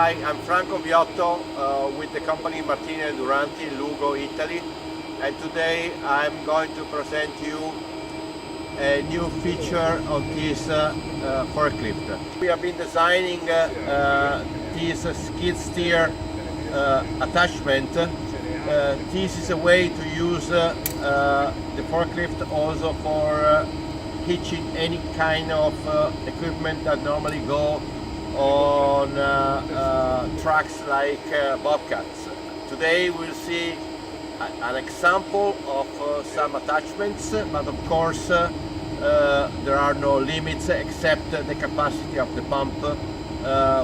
Hi, I'm Franco Viotto with the company Martini Duranti in Lugo, Italy, and today I'm going to present you a new feature of this forklift. We have been designing this skid steer attachment. This is a way to use the forklift also for hitching any kind of equipment that normally go on trucks like bobcats. Today we'll see an example of some attachments, but of course there are no limits except the capacity of the pump,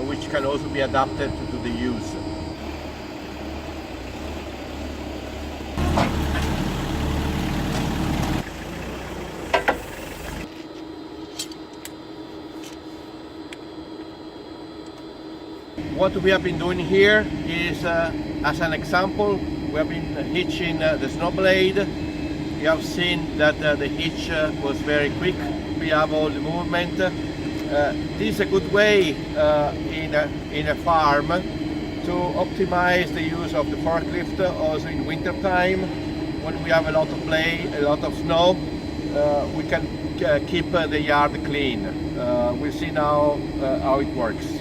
which can also be adapted to the use. What we have been doing here is, as an example, we have been hitching the snow blade. You have seen that the hitch was very quick. We have all the movement. This is a good way in a farm to optimize the use of the forklift also in winter time when we have a lot of play, a lot of snow. We can keep the yard clean. We'll see now how it works.